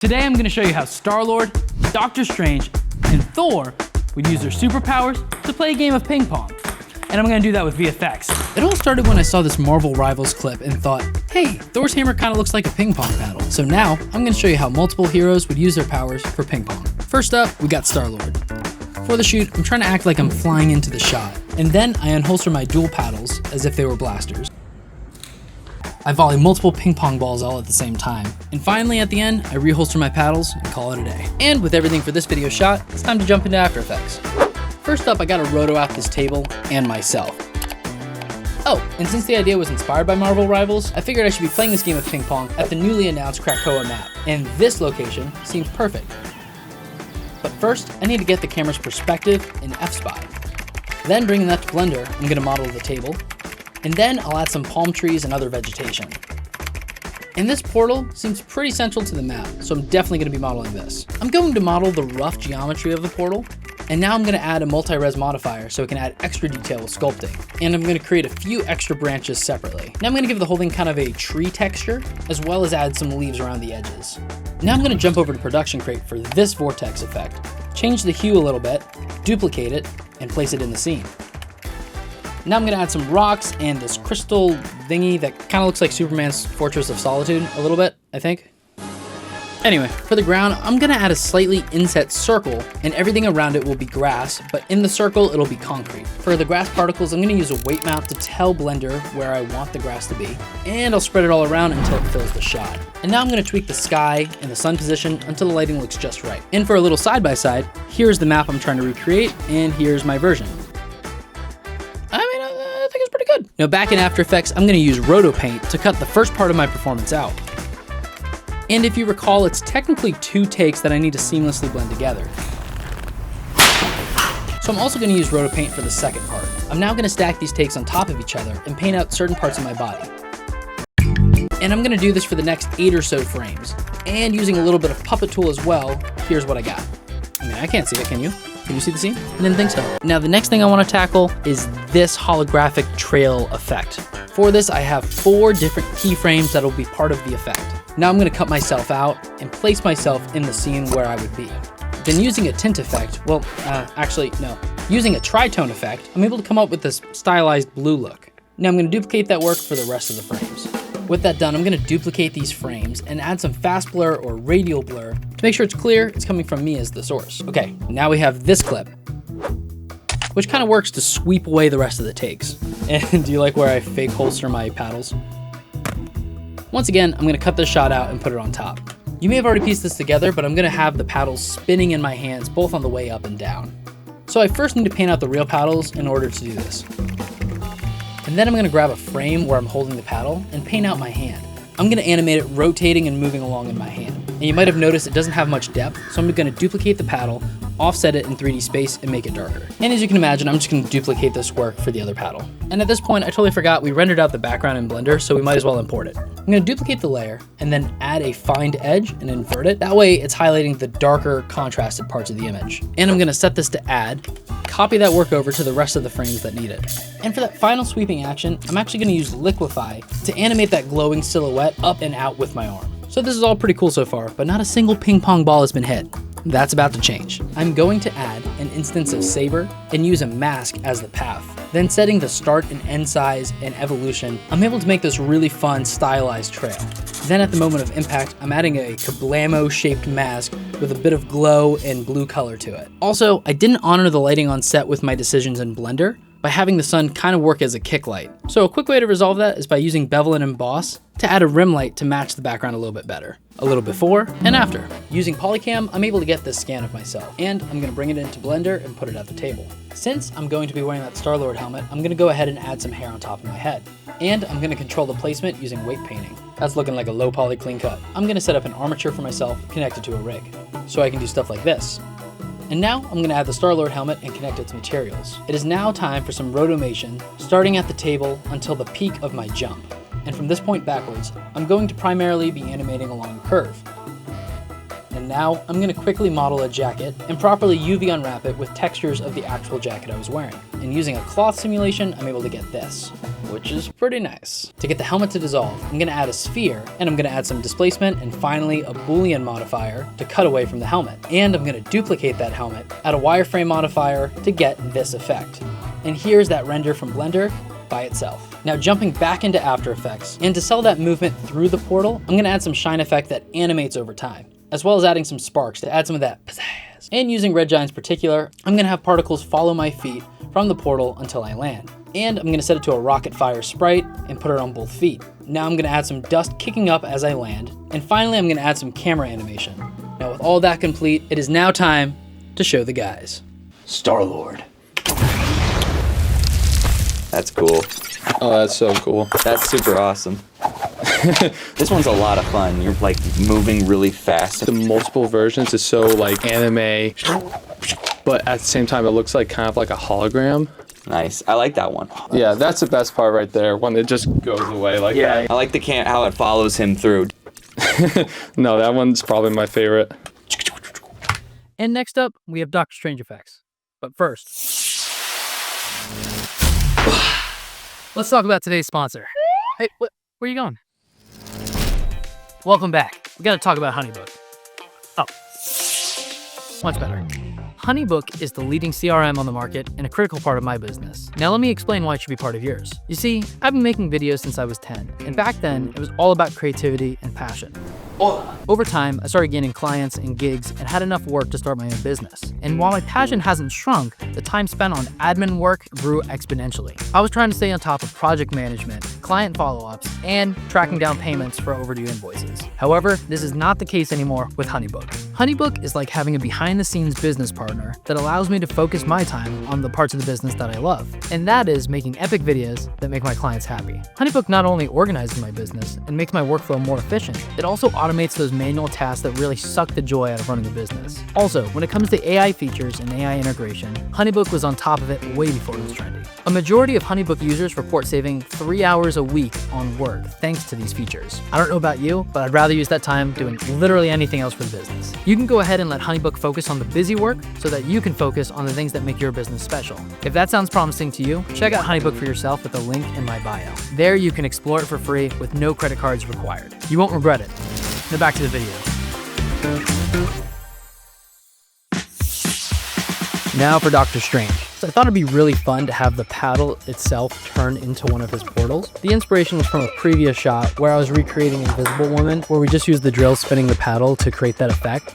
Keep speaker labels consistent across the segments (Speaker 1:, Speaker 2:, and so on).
Speaker 1: Today I'm going to show you how Star-Lord, Doctor Strange, and Thor would use their superpowers to play a game of ping pong. And I'm going to do that with VFX. It all started when I saw this Marvel Rivals clip and thought, hey, Thor's hammer kind of looks like a ping pong paddle. So now I'm going to show you how multiple heroes would use their powers for ping pong. First up, we got Star-Lord. For the shoot, I'm trying to act like I'm flying into the shot. And then I unholster my dual paddles as if they were blasters. I volley multiple ping pong balls all at the same time. And finally, at the end, I reholster my paddles and call it a day. And with everything for this video shot, it's time to jump into After Effects. First up, I gotta roto out this table and myself. Oh, and since the idea was inspired by Marvel Rivals, I figured I should be playing this game of ping pong at the newly announced Krakoa map. And this location seems perfect. But first, I need to get the camera's perspective in F-Spot. Then bringing that to Blender, I'm gonna model the table. And then I'll add some palm trees and other vegetation. And this portal seems pretty central to the map, so I'm definitely going to be modeling this. I'm going to model the rough geometry of the portal, and now I'm going to add a multi-res modifier so it can add extra detail with sculpting. And I'm going to create a few extra branches separately. Now I'm going to give the whole thing kind of a tree texture, as well as add some leaves around the edges. Now I'm going to jump over to Production Crate for this vortex effect, change the hue a little bit, duplicate it, and place it in the scene. Now I'm going to add some rocks and this crystal thingy that kind of looks like Superman's Fortress of Solitude a little bit, I think. Anyway, for the ground, I'm going to add a slightly inset circle, and everything around it will be grass, but in the circle, it'll be concrete. For the grass particles, I'm going to use a weight map to tell Blender where I want the grass to be, and I'll spread it all around until it fills the shot. And now I'm going to tweak the sky and the sun position until the lighting looks just right. And for a little side-by-side, here's the map I'm trying to recreate, and here's my version. I think it's pretty good. Now back in After Effects, I'm going to use Roto Paint to cut the first part of my performance out. And if you recall, it's technically 2 takes that I need to seamlessly blend together. So I'm also going to use Roto Paint for the second part. I'm now going to stack these takes on top of each other and paint out certain parts of my body. And I'm going to do this for the next 8 or so frames. And using a little bit of Puppet Tool as well, here's what I got. I mean, I can't see it, can you? Can you see the scene? I didn't think so. Now the next thing I want to tackle is this holographic trail effect. For this, I have 4 different keyframes that will be part of the effect. Now I'm going to cut myself out and place myself in the scene where I would be. Then using a tint effect, using a tritone effect, I'm able to come up with this stylized blue look. Now I'm going to duplicate that work for the rest of the frames. With that done, I'm going to duplicate these frames and add some fast blur or radial blur to make sure it's clear it's coming from me as the source. Okay, now we have this clip, which kind of works to sweep away the rest of the takes. And do you like where I fake holster my paddles? Once again, I'm going to cut this shot out and put it on top. You may have already pieced this together, but I'm going to have the paddles spinning in my hands both on the way up and down. So I first need to paint out the real paddles in order to do this. And then I'm going to grab a frame where I'm holding the paddle and paint out my hand. I'm going to animate it rotating and moving along in my hand. And you might have noticed it doesn't have much depth, so I'm going to duplicate the paddle, offset it in 3D space, and make it darker. And as you can imagine, I'm just going to duplicate this work for the other paddle. And at this point, I totally forgot we rendered out the background in Blender, so we might as well import it. I'm going to duplicate the layer and then add a find edge and invert it. That way it's highlighting the darker contrasted parts of the image. And I'm going to set this to add, copy that work over to the rest of the frames that need it. And for that final sweeping action, I'm actually going to use Liquify to animate that glowing silhouette up and out with my arm. So this is all pretty cool so far, but not a single ping pong ball has been hit. That's about to change. I'm going to add an instance of Saber and use a mask as the path. Then setting the start and end size and evolution, I'm able to make this really fun stylized trail. Then at the moment of impact, I'm adding a kablamo shaped mask with a bit of glow and blue color to it. Also, I didn't honor the lighting on set with my decisions in Blender by having the sun kind of work as a kick light. So a quick way to resolve that is by using Bevel and Emboss to add a rim light to match the background a little bit better. A little before and after. Using Polycam, I'm able to get this scan of myself, and I'm going to bring it into Blender and put it at the table. Since I'm going to be wearing that Star-Lord helmet, I'm going to go ahead and add some hair on top of my head. And I'm going to control the placement using weight painting. That's looking like a low poly clean cut. I'm going to set up an armature for myself connected to a rig, so I can do stuff like this. And now I'm going to add the Star-Lord helmet and connect it to materials. It is now time for some rotomation, starting at the table until the peak of my jump. And from this point backwards, I'm going to primarily be animating along the curve. And now I'm going to quickly model a jacket and properly UV unwrap it with textures of the actual jacket I was wearing. And using a cloth simulation, I'm able to get this. which is pretty nice. To get the helmet to dissolve, I'm gonna add a sphere, and I'm gonna add some displacement, and finally a Boolean modifier to cut away from the helmet. And I'm gonna duplicate that helmet, add a wireframe modifier to get this effect. And here's that render from Blender by itself. Now jumping back into After Effects, and to sell that movement through the portal, I'm gonna add some shine effect that animates over time, as well as adding some sparks to add some of that pizzazz. And using Red Giant's particular, I'm gonna have particles follow my feet from the portal until I land. And I'm gonna set it to a rocket fire sprite and put it on both feet. Now I'm gonna add some dust kicking up as I land. And finally, I'm gonna add some camera animation. Now with all that complete, it is now time to show the guys. Star-Lord.
Speaker 2: That's cool.
Speaker 3: Oh, that's so cool.
Speaker 2: That's super awesome. This one's a lot of fun. You're like moving really fast.
Speaker 3: The multiple versions is so like anime, but at the same time it looks like kind of like a hologram.
Speaker 2: Nice. I like that one.
Speaker 3: Yeah, that's the best part right there, when it just goes away like that.
Speaker 2: I like the how it follows him through.
Speaker 3: No, that one's probably my favorite.
Speaker 1: And next up, we have Dr. Strange VFX. But first, let's talk about today's sponsor. Hey, where are you going? Welcome back. We gotta talk about HoneyBook. Oh, much better. HoneyBook is the leading CRM on the market and a critical part of my business. Now let me explain why it should be part of yours. You see, I've been making videos since I was 10, and back then it was all about creativity and passion. Over time, I started gaining clients and gigs and had enough work to start my own business. And while my passion hasn't shrunk, the time spent on admin work grew exponentially. I was trying to stay on top of project management, client follow-ups, and tracking down payments for overdue invoices. However, this is not the case anymore with HoneyBook. HoneyBook is like having a behind-the-scenes business partner that allows me to focus my time on the parts of the business that I love, and that is making epic videos that make my clients happy. HoneyBook not only organizes my business and makes my workflow more efficient, it also automates those manual tasks that really suck the joy out of running a business. Also, when it comes to AI features and AI integration, HoneyBook was on top of it way before it was trendy. A majority of HoneyBook users report saving 3 hours a week on work thanks to these features. I don't know about you, but I'd rather use that time doing literally anything else for the business. You can go ahead and let HoneyBook focus on the busy work so that you can focus on the things that make your business special. If that sounds promising to you, check out HoneyBook for yourself at the link in my bio. There you can explore it for free with no credit cards required. You won't regret it. Now back to the video. Now for Dr. Strange. So I thought it'd be really fun to have the paddle itself turn into one of his portals. The inspiration was from a previous shot where I was recreating Invisible Woman, where we just used the drill spinning the paddle to create that effect.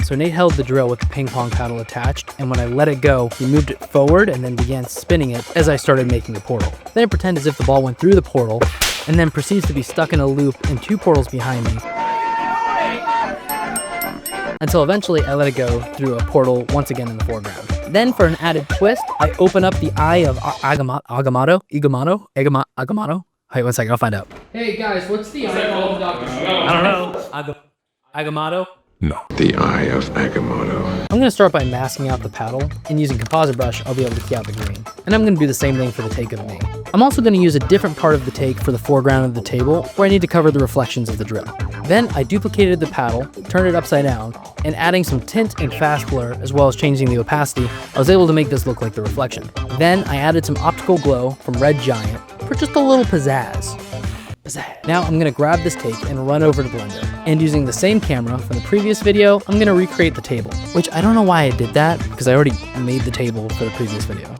Speaker 1: So Nate held the drill with the ping pong paddle attached, and when I let it go, he moved it forward and then began spinning it as I started making the portal. Then I pretend as if the ball went through the portal, and then proceeds to be stuck in a loop in 2 portals behind me, until eventually I let it go through a portal once again in the foreground. Then for an added twist, I open up the eye of Agamotto. Wait 1 second, I'll find out. Hey guys, what's the eye of Dr. Strange? I don't know. Agamotto?
Speaker 4: No. The Eye of Agamotto.
Speaker 1: I'm gonna start by masking out the paddle, and using composite brush, I'll be able to key out the green. And I'm gonna do the same thing for the take of me. I'm also gonna use a different part of the take for the foreground of the table, where I need to cover the reflections of the drill. Then I duplicated the paddle, turned it upside down, and adding some tint and fast blur, as well as changing the opacity, I was able to make this look like the reflection. Then I added some optical glow from Red Giant for just a little pizzazz. Now I'm gonna grab this take and run over to Blender. And using the same camera from the previous video, I'm gonna recreate the table, which I don't know why I did that, because I already made the table for the previous video.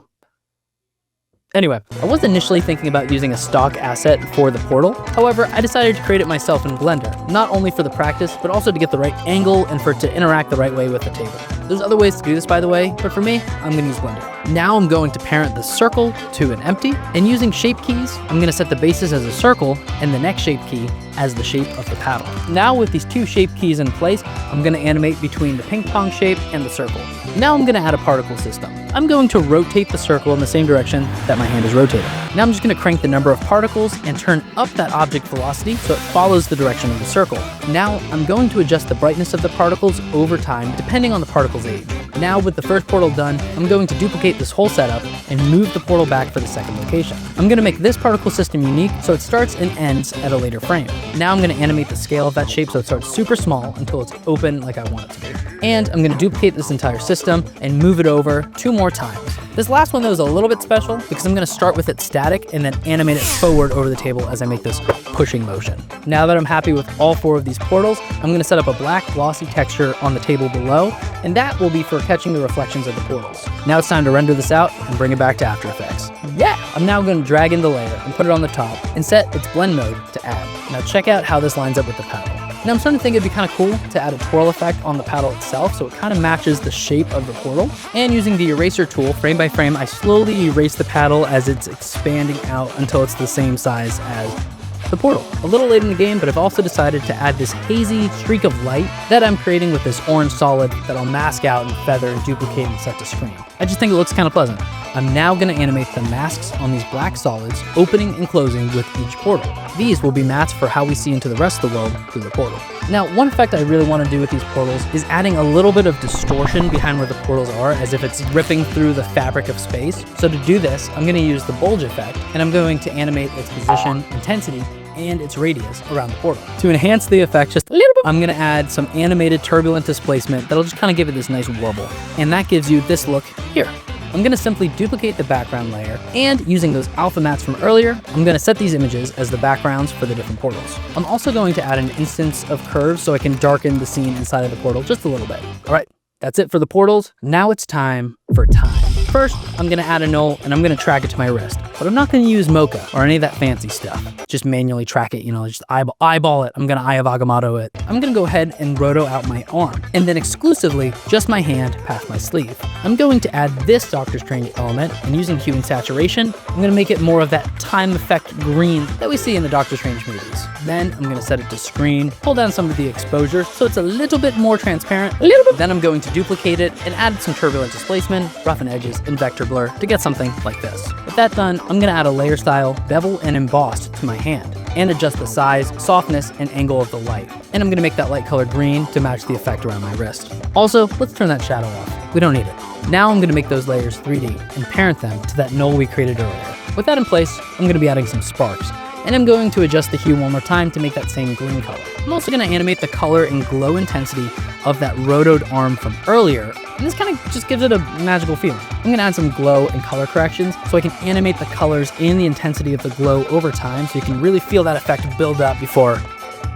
Speaker 1: Anyway, I was initially thinking about using a stock asset for the portal. However, I decided to create it myself in Blender, not only for the practice, but also to get the right angle and for it to interact the right way with the table. There's other ways to do this, by the way, but for me, I'm gonna use Blender. Now I'm going to parent the circle to an empty, and using shape keys, I'm gonna set the basis as a circle and the next shape key as the shape of the paddle. Now with these 2 shape keys in place, I'm gonna animate between the ping pong shape and the circle. Now I'm gonna add a particle system. I'm going to rotate the circle in the same direction that my hand is rotating. Now I'm just gonna crank the number of particles and turn up that object velocity so it follows the direction of the circle. Now I'm going to adjust the brightness of the particles over time depending on the particle's age. Now with the first portal done, I'm going to duplicate this whole setup and move the portal back for the second location. I'm gonna make this particle system unique so it starts and ends at a later frame. Now I'm gonna animate the scale of that shape so it starts super small until it's open like I want it to be. And I'm gonna duplicate this entire system and move it over 2 more times. This last one though is a little bit special because I'm gonna start with it static and then animate it forward over the table as I make this pushing motion. Now that I'm happy with all 4 of these portals, I'm gonna set up a black glossy texture on the table below, and that will be for catching the reflections of the portals. Now it's time to render this out and bring it back to After Effects. Yeah! I'm now gonna drag in the layer and put it on the top and set its blend mode to add. Now check out how this lines up with the paddle. Now I'm starting to think it'd be kind of cool to add a twirl effect on the paddle itself so it kind of matches the shape of the portal. And using the eraser tool, frame by frame, I slowly erase the paddle as it's expanding out until it's the same size as the portal. A little late in the game, but I've also decided to add this hazy streak of light that I'm creating with this orange solid that I'll mask out and feather and duplicate and set to screen. I just think it looks kind of pleasant. I'm now going to animate the masks on these black solids, opening and closing with each portal. These will be mats for how we see into the rest of the world through the portal. Now, one effect I really want to do with these portals is adding a little bit of distortion behind where the portals are, as if it's ripping through the fabric of space. So to do this, I'm going to use the bulge effect, and I'm going to animate its position, intensity, and its radius around the portal. To enhance the effect just a little bit, I'm gonna add some animated turbulent displacement that'll just kind of give it this nice wobble. And that gives you this look here. I'm gonna simply duplicate the background layer, and using those alpha mats from earlier, I'm gonna set these images as the backgrounds for the different portals. I'm also going to add an instance of curves so I can darken the scene inside of the portal just a little bit. All right, that's it for the portals. Now it's time for time. First, I'm gonna add a null and I'm gonna track it to my wrist, but I'm not gonna use Mocha or any of that fancy stuff. Just manually track it, just eyeball it. I'm gonna Eye of Agamotto it. I'm gonna go ahead and roto out my arm, and then exclusively just my hand past my sleeve. I'm going to add this Doctor Strange element, and using hue and saturation, I'm gonna make it more of that time effect green that we see in the Doctor Strange movies. Then I'm gonna set it to screen, pull down some of the exposure so it's a little bit more transparent, Then I'm going to duplicate it and add some turbulent displacement, roughen edges, and vector blur to get something like this. With that done, I'm gonna add a layer style, bevel, and embossed to my hand, and adjust the size, softness, and angle of the light. And I'm gonna make that light color green to match the effect around my wrist. Also, let's turn that shadow off. We don't need it. Now I'm gonna make those layers 3D and parent them to that null we created earlier. With that in place, I'm gonna be adding some sparks, and I'm going to adjust the hue one more time to make that same green color. I'm also gonna animate the color and glow intensity of that rotoed arm from earlier, and this kind of just gives it a magical feeling. I'm gonna add some glow and color corrections so I can animate the colors and the intensity of the glow over time so you can really feel that effect build up before.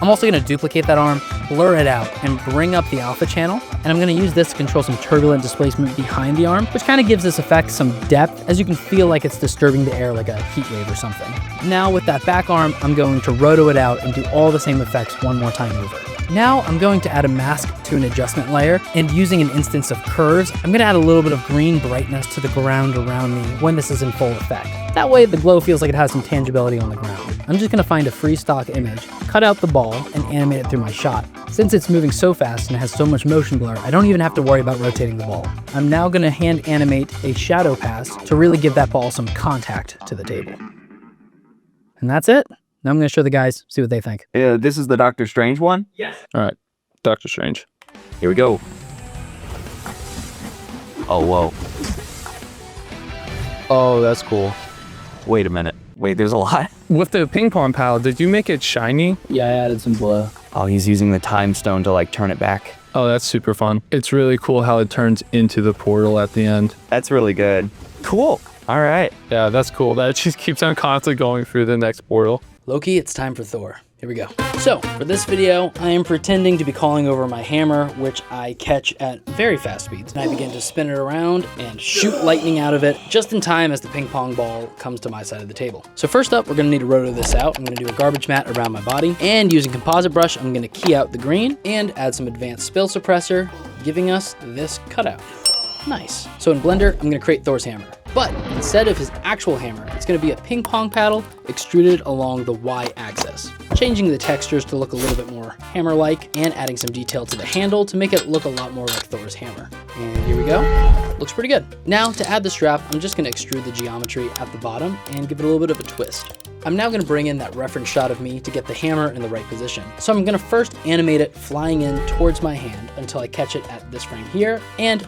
Speaker 1: I'm also gonna duplicate that arm, blur it out, and bring up the alpha channel, and I'm gonna use this to control some turbulent displacement behind the arm, which kind of gives this effect some depth, as you can feel like it's disturbing the air like a heat wave or something. Now with that back arm, I'm going to roto it out and do all the same effects one more time over. Now I'm going to add a mask to an adjustment layer, and using an instance of curves, I'm gonna add a little bit of green brightness to the ground around me when this is in full effect. That way the glow feels like it has some tangibility on the ground. I'm just gonna find a free stock image, cut out the ball, and animate it through my shot. Since it's moving so fast and has so much motion blur, I don't even have to worry about rotating the ball. I'm now gonna hand animate a shadow pass to really give that ball some contact to the table. And that's it. Now I'm going to show the guys, see what they think.
Speaker 2: This is the Doctor Strange one?
Speaker 1: Yes.
Speaker 3: All right, Doctor Strange.
Speaker 2: Here we go. Oh, whoa.
Speaker 3: Oh, that's cool.
Speaker 2: Wait a minute. Wait, there's a lot?
Speaker 3: With the ping pong paddle, did you make it shiny?
Speaker 1: Yeah, I added some glow.
Speaker 2: Oh, he's using the time stone to turn it back.
Speaker 3: Oh, that's super fun. It's really cool how it turns into the portal at the end.
Speaker 2: That's really good. Cool. All right.
Speaker 3: Yeah, that's cool. That just keeps on constantly going through the next portal.
Speaker 1: Loki, it's time for Thor. Here we go. So, for this video, I am pretending to be calling over my hammer, which I catch at very fast speeds. And I begin to spin it around and shoot lightning out of it, just in time as the ping pong ball comes to my side of the table. So first up, we're gonna need to roto this out. I'm gonna do a garbage mat around my body, and using composite brush, I'm gonna key out the green and add some advanced spill suppressor, giving us this cutout. Nice. So in Blender, I'm gonna create Thor's hammer. But instead of his actual hammer, it's gonna be a ping pong paddle extruded along the Y-axis, changing the textures to look a little bit more hammer-like and adding some detail to the handle to make it look a lot more like Thor's hammer. And here we go. Looks pretty good. Now to add the strap, I'm just gonna extrude the geometry at the bottom and give it a little bit of a twist. I'm now gonna bring in that reference shot of me to get the hammer in the right position. So I'm gonna first animate it flying in towards my hand until I catch it at this frame here, and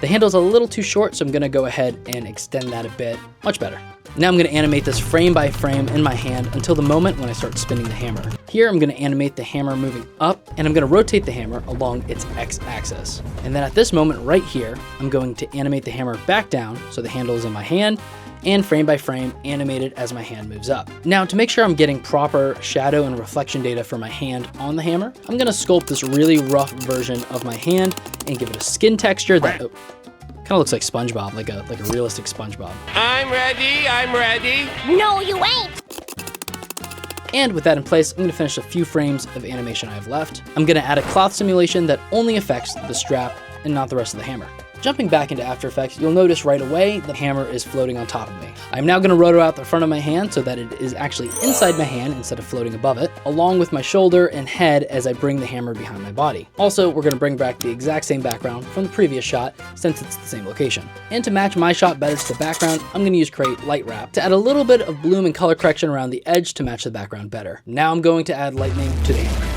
Speaker 1: the handle's a little too short, so I'm gonna go ahead and extend that a bit. Much better. Now I'm going to animate this frame by frame in my hand until the moment when I start spinning the hammer. Here I'm going to animate the hammer moving up, and I'm going to rotate the hammer along its x-axis. And then at this moment right here, I'm going to animate the hammer back down so the handle is in my hand, and frame by frame animate it as my hand moves up. Now to make sure I'm getting proper shadow and reflection data for my hand on the hammer, I'm going to sculpt this really rough version of my hand and give it a skin texture that kind of looks like SpongeBob, like a realistic SpongeBob.
Speaker 5: I'm ready.
Speaker 6: No, you ain't.
Speaker 1: And with that in place, I'm going to finish a few frames of animation I have left. I'm going to add a cloth simulation that only affects the strap and not the rest of the hammer. Jumping back into After Effects, you'll notice right away the hammer is floating on top of me. I'm now going to rotor out the front of my hand so that it is actually inside my hand instead of floating above it, along with my shoulder and head as I bring the hammer behind my body. Also, we're going to bring back the exact same background from the previous shot since it's the same location. And to match my shot better to the background, I'm going to use Create Light Wrap to add a little bit of bloom and color correction around the edge to match the background better. Now I'm going to add lightning to the hammer.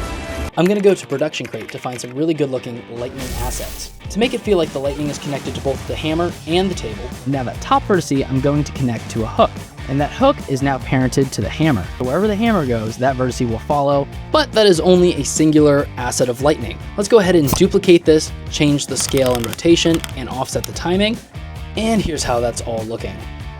Speaker 1: I'm going to go to Production Crate to find some really good looking lightning assets. To make it feel like the lightning is connected to both the hammer and the table, now that top vertice I'm going to connect to a hook. And that hook is now parented to the hammer. So wherever the hammer goes, that vertice will follow, but that is only a singular asset of lightning. Let's go ahead and duplicate this, change the scale and rotation, and offset the timing. And here's how that's all looking.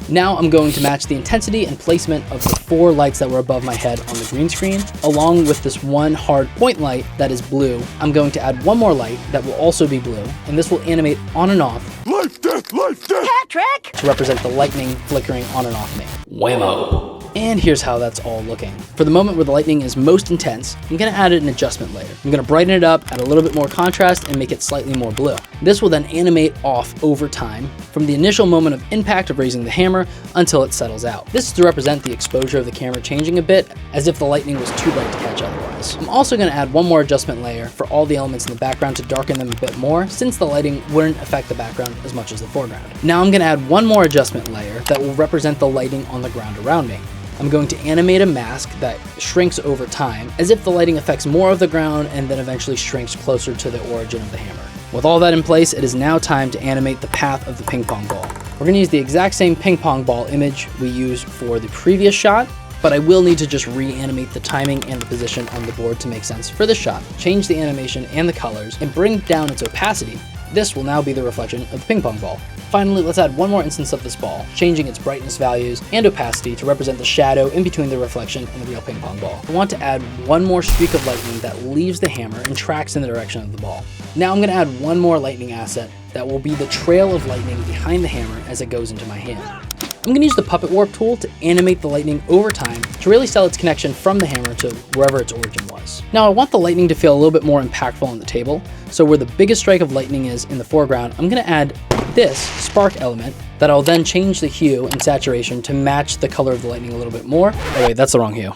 Speaker 1: Now I'm going to match the intensity and placement of the 4 lights that were above my head on the green screen, along with this one hard point light that is blue. I'm going to add one more light that will also be blue, and this will animate on and off.
Speaker 5: Life, death,
Speaker 6: Patrick!
Speaker 1: To represent the lightning flickering on and off me. Whammo. And here's how that's all looking. For the moment where the lightning is most intense, I'm going to add an adjustment layer. I'm going to brighten it up, add a little bit more contrast, and make it slightly more blue. This will then animate off over time from the initial moment of impact of raising the hammer until it settles out. This is to represent the exposure of the camera changing a bit, as if the lightning was too bright to catch otherwise. I'm also going to add one more adjustment layer for all the elements in the background to darken them a bit more, since the lighting wouldn't affect the background as much as the foreground. Now I'm going to add one more adjustment layer that will represent the lighting on the ground around me. I'm going to animate a mask that shrinks over time, as if the lighting affects more of the ground and then eventually shrinks closer to the origin of the hammer. With all that in place, it is now time to animate the path of the ping pong ball. We're going to use the exact same ping pong ball image we used for the previous shot, but I will need to just reanimate the timing and the position on the board to make sense for this shot. Change the animation and the colors, and bring down its opacity. This will now be the reflection of the ping pong ball. Finally, let's add one more instance of this ball, changing its brightness values and opacity to represent the shadow in between the reflection and the real ping pong ball. I want to add one more streak of lightning that leaves the hammer and tracks in the direction of the ball. Now I'm going to add one more lightning asset that will be the trail of lightning behind the hammer as it goes into my hand. I'm going to use the Puppet Warp tool to animate the lightning over time to really sell its connection from the hammer to wherever its origin was. Now I want the lightning to feel a little bit more impactful on the table, so where the biggest strike of lightning is in the foreground, I'm going to add this spark element that I'll then change the hue and saturation to match the color of the lightning a little bit more. Oh wait, that's the wrong hue.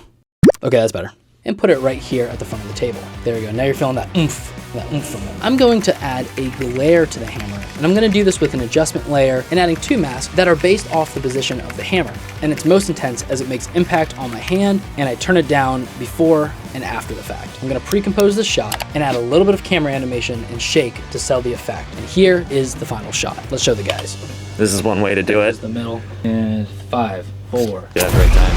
Speaker 1: Okay, that's better. And put it right here at the front of the table. There we go, now you're feeling that oomph from it. I'm going to add a glare to the hammer, and I'm going to do this with an adjustment layer and adding 2 masks that are based off the position of the hammer. And it's most intense as it makes impact on my hand, and I turn it down before and after the fact. I'm going to pre-compose this shot and add a little bit of camera animation and shake to sell the effect. And here is the final shot. Let's show the guys.
Speaker 2: This is one way to do it.
Speaker 1: The middle, and 5, 4.
Speaker 2: Yeah, right time.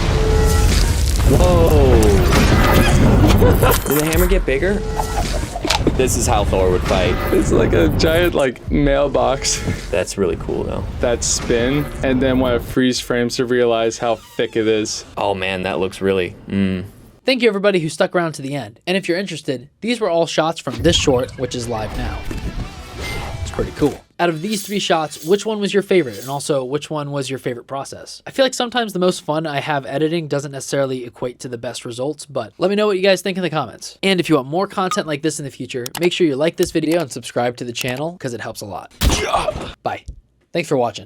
Speaker 2: Whoa! Did the hammer get bigger? This is how Thor would fight.
Speaker 3: It's like a giant mailbox
Speaker 2: That's really cool though.
Speaker 3: that spin, and then when it freeze frames to realize how thick it is.
Speaker 2: Oh man, that looks really,
Speaker 1: Thank you everybody who stuck around to the end. And if you're interested, these were all shots from this short, which is live now. It's pretty cool. Out of these 3 shots, which one was your favorite? And also, which one was your favorite process? I feel like sometimes the most fun I have editing doesn't necessarily equate to the best results, but let me know what you guys think in the comments. And if you want more content like this in the future, make sure you like this video and subscribe to the channel because it helps a lot. Bye. Thanks for watching.